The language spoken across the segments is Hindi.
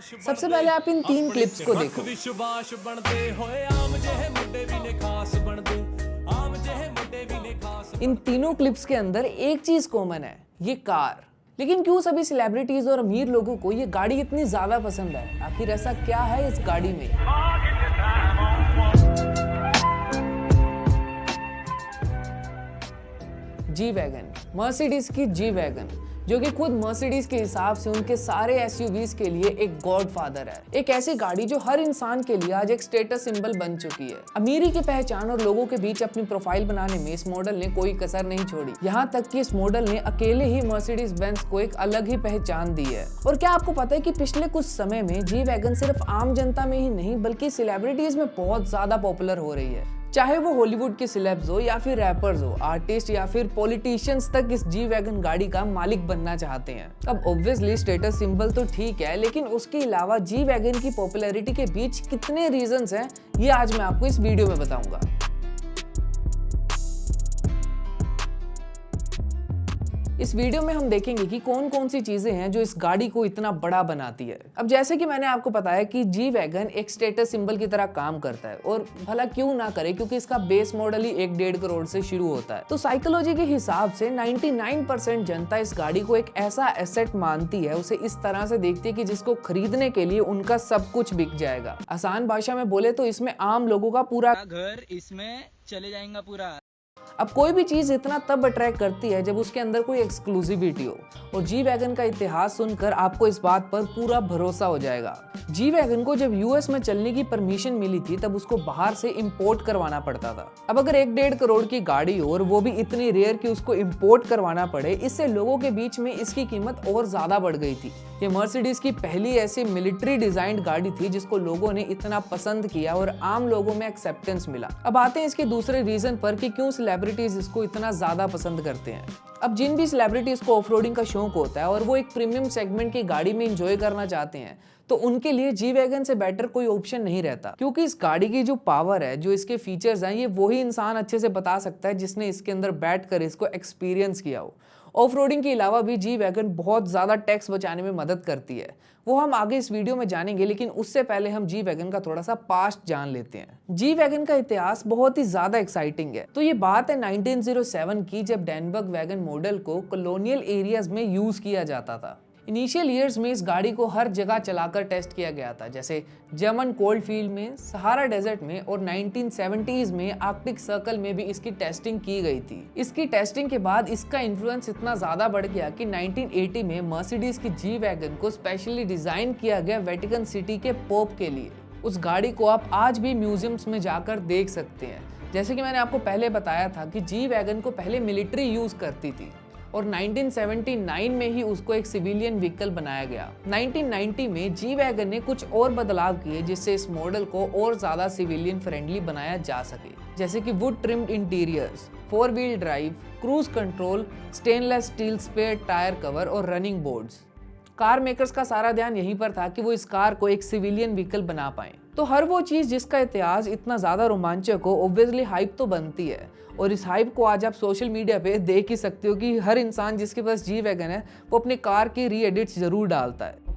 सबसे पहले आप इन 3 क्लिप्स को देखो। विश्वास बनते होए आम जेहे मुंडे भी ने खास बनते आम जेहे मुंडे भी ने खास इन तीनों क्लिप्स के अंदर एक चीज कॉमन है, ये कार। लेकिन क्यों सभी सेलिब्रिटीज और अमीर लोगों को ये गाड़ी इतनी ज्यादा पसंद है? आखिर ऐसा क्या है इस गाड़ी में? जी वैगन, मर्सिडीज की जी वैगन, जो कि खुद मर्सिडीज के हिसाब से उनके सारे एसयूवीज के लिए एक गॉडफादर है। एक ऐसी गाड़ी जो हर इंसान के लिए आज एक स्टेटस सिंबल बन चुकी है। अमीरी की पहचान और लोगों के बीच अपनी प्रोफाइल बनाने में इस मॉडल ने कोई कसर नहीं छोड़ी। यहाँ तक कि इस मॉडल ने अकेले ही मर्सिडीज बेंज को एक अलग ही पहचान दी है। और क्या आपको पता है कि पिछले कुछ समय में जी वैगन सिर्फ आम जनता में ही नहीं बल्कि सेलिब्रिटीज में बहुत ज्यादा पॉपुलर हो रही है। चाहे वो हॉलीवुड के सिलेब्स हो या फिर रैपर्स हो, आर्टिस्ट या फिर पॉलिटिशियंस तक इस जी वैगन गाड़ी का मालिक बनना चाहते हैं। अब ऑब्वियसली स्टेटस सिंबल तो ठीक है, लेकिन उसके अलावा जी वैगन की पॉपुलैरिटी के बीच कितने रीजंस हैं, ये आज मैं आपको इस वीडियो में बताऊंगा। इस वीडियो में हम देखेंगे कि कौन कौन सी चीजें हैं जो इस गाड़ी को इतना बड़ा बनाती है। अब जैसे कि मैंने आपको बताया कि जी वैगन एक स्टेटस सिंबल की तरह काम करता है, और भला क्यों ना करे, क्योंकि इसका बेस मॉडल ही 1-1.5 करोड़ से शुरू होता है। तो साइकोलॉजी के हिसाब से 99% जनता इस गाड़ी को एक ऐसा एसेट मानती है, उसे इस तरह से देखती है कि जिसको खरीदने के लिए उनका सब कुछ बिक जाएगा। आसान भाषा में बोले तो इसमें आम लोगों का पूरा घर इसमें चले जाएगा पूरा। अब कोई भी चीज इतना तब अट्रैक्ट करती है जब उसके अंदर कोई एक्सक्लूसिविटी हो, और जी वैगन का इतिहास सुनकर आपको इस बात पर पूरा भरोसा हो जाएगा। जी वैगन को जब यूएस में चलने की परमिशन मिली थी तब उसको बाहर से इंपोर्ट करवाना पड़ता था। अब अगर 1-1.5 करोड़ की गाड़ी हो और वो भी इतनी रेयर कि उसको इंपोर्ट करवाना पड़े, इससे लोगों के बीच में इसकी कीमत और ज्यादा बढ़ गई थी। ये मर्सिडीज की पहली ऐसी मिलिट्री डिजाइन्ड गाड़ी थी जिसको लोगों ने इतना पसंद किया और आम लोगों में एक्सेप्टेंस मिला। अब आते हैं इसके दूसरे रीजन पर कि क्यों सेलिब्रिटीज इसको इतना ज्यादा पसंद करते हैं। अब जिन भी सेलिब्रिटीज को ऑफरोडिंग का शौक होता है और वो एक प्रीमियम सेगमेंट की गाड़ी में एंजॉय करना चाहते हैं, तो उनके लिए जी वैगन से बेटर कोई ऑप्शन नहीं रहता। क्योंकि इस गाड़ी की जो पावर है, जो इसके फीचर्स हैं, ये वही इंसान अच्छे से बता सकता है जिसने इसके अंदर बैठकर इसको एक्सपीरियंस किया हो। ऑफरोडिंग के अलावा भी जी वैगन बहुत ज्यादा टैक्स बचाने में मदद करती है, वो हम आगे इस वीडियो में जानेंगे। लेकिन उससे पहले हम जी वैगन का थोड़ा सा पास्ट जान लेते हैं। जी वैगन का इतिहास बहुत ही ज्यादा एक्साइटिंग है। तो ये बात है 1907 की, जब डैनबर्ग वैगन मॉडल को कॉलोनियल एरियाज में यूज किया जाता था। इनिशियल ईयर्स में इस गाड़ी को हर जगह चलाकर टेस्ट किया गया था, जैसे जर्मन कोल्ड फील्ड में, सहारा डेजर्ट में, और 1970s में आर्कटिक सर्कल में भी इसकी टेस्टिंग की गई थी। इसकी टेस्टिंग के बाद इसका इन्फ्लुएंस इतना ज्यादा बढ़ गया कि 1980 में मर्सिडीज की जी वैगन को स्पेशली डिजाइन किया गया वेटिकन सिटी के पोप के लिए। उस गाड़ी को आप आज भी म्यूजियम्स में जाकर देख सकते हैं। जैसे कि मैंने आपको पहले बताया था कि जी वैगन को पहले मिलिट्री यूज करती थी और 1979 में ही उसको एक सिविलियन व्हीकल बनाया गया। 1990 में जी वैगन ने कुछ और बदलाव किए जिससे इस मॉडल को और ज्यादा सिविलियन फ्रेंडली बनाया जा सके, जैसे कि wood trimmed interiors, 4 wheel drive, cruise control, stainless steel spare tyre cover और रनिंग बोर्ड्स। कार मेकर्स का सारा ध्यान यहीं पर था कि वो इस कार को एक सिविलियन व्हीकल बना पाए। तो हर वो चीज जिसका इतिहास इतना ज्यादा रोमांचक हो, ऑब्वियसली हाइप तो बनती है। और इस हाइप को आज आप सोशल मीडिया पे देख ही सकते हो कि हर इंसान जिसके पास जी वैगन है वो अपने कार की री एडिट्स जरूर डालता है।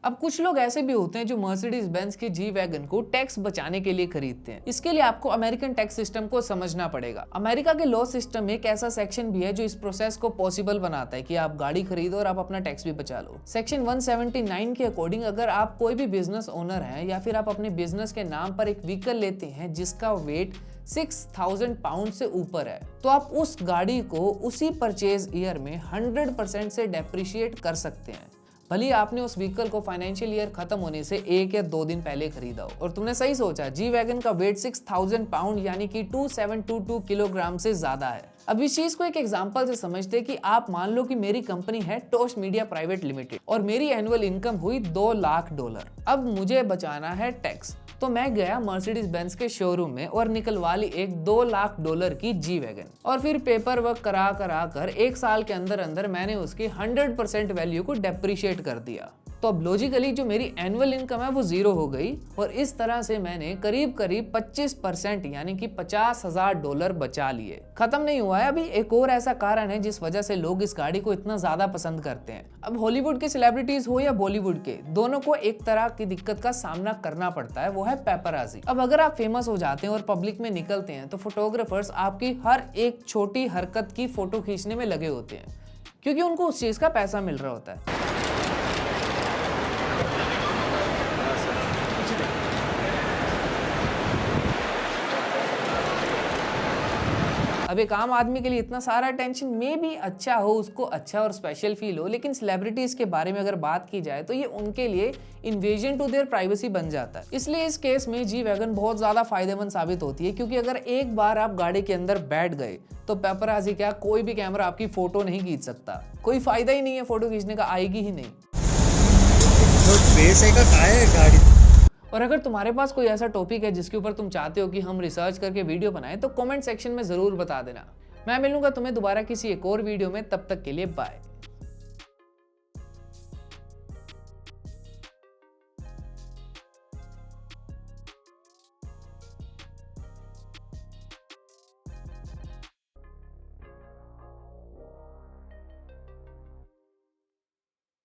अब कुछ लोग ऐसे भी होते हैं जो मर्सिडीज बेंज की जी वैगन को टैक्स बचाने के लिए खरीदते हैं। इसके लिए आपको अमेरिकन टैक्स सिस्टम को समझना पड़ेगा। अमेरिका के लॉ सिस्टम में एक ऐसा सेक्शन भी है जो इस प्रोसेस को पॉसिबल बनाता है कि आप गाड़ी खरीदो और आप अपना टैक्स भी बचा लो। सेक्शन 179 के अकॉर्डिंग अगर आप कोई भी बिजनेस ओनर हैं या फिर आप अपने बिजनेस के नाम पर एक व्हीकल लेते हैं जिसका वेट 6000 पाउंड से ऊपर है, तो आप उस गाड़ी को उसी परचेज ईयर में 100% से डेप्रिशिएट कर सकते हैं। भले आपने उस व्हीकल को फाइनेंशियल ईयर खत्म होने से 1 या 2 दिन पहले खरीदा हो। और तुमने सही सोचा, जी वैगन का वेट 6000 पाउंड यानी कि 2722 किलोग्राम से ज्यादा है। अब इस चीज को एक एग्जांपल से समझते कि आप मान लो कि मेरी कंपनी है टोस्ट मीडिया प्राइवेट लिमिटेड और मेरी एनुअल इनकम हुई $2 लाख। अब मुझे बचाना है टैक्स, तो मैं गया मर्सिडीज बेंज के शोरूम में और निकलवा ली एक $2 लाख की जी वैगन, और फिर पेपर वर्क करा कर 1 साल के अंदर अंदर मैंने उसकी 100% वैल्यू को डेप्रिशिएट कर दिया। तो अब लॉजिकली जो मेरी एनुअल इनकम है वो जीरो हो गई और इस तरह से मैंने करीब करीब 25% यानी कि $50,000 बचा लिए। खत्म नहीं हुआ है, अभी एक और ऐसा कारण है जिस वजह से लोग इस गाड़ी को इतना ज्यादा पसंद करते हैं। अब हॉलीवुड के सेलिब्रिटीज हो या बॉलीवुड के, दोनों को एक तरह की दिक्कत का सामना करना पड़ता है, वो है पेपराजी। अब अगर आप फेमस हो जाते हैं और पब्लिक में निकलते हैं तो फोटोग्राफर्स आपकी हर एक छोटी हरकत की फोटो खींचने में लगे होते हैं क्योंकि उनको उस चीज का पैसा मिल रहा होता है। अब एक आम आदमी के लिए इतना सारा टेंशन में भी अच्छा हो, उसको अच्छा और स्पेशल फील हो, लेकिन सेलिब्रिटीज के बारे में अगर बात की जाए तो ये उनके लिए इन्वेजन टू देयर प्राइवेसी बन जाता है। इसलिए इस केस में जी वैगन बहुत ज्यादा फायदेमंद साबित होती है क्योंकि अगर एक बार आप गाड़ी के अंदर बैठ गए तो पेपराजी क्या, कोई भी कैमरा आपकी फोटो नहीं खींच सकता। कोई फायदा ही नहीं है फोटो खींचने का, आएगी ही नहीं। तो पैसे का क्या है गाड़ी। और अगर तुम्हारे पास कोई ऐसा टॉपिक है जिसके ऊपर तुम चाहते हो कि हम रिसर्च करके वीडियो बनाएं तो कमेंट सेक्शन में जरूर बता देना। मैं मिलूंगा तुम्हें दोबारा किसी एक और वीडियो में, तब तक के लिए बाय।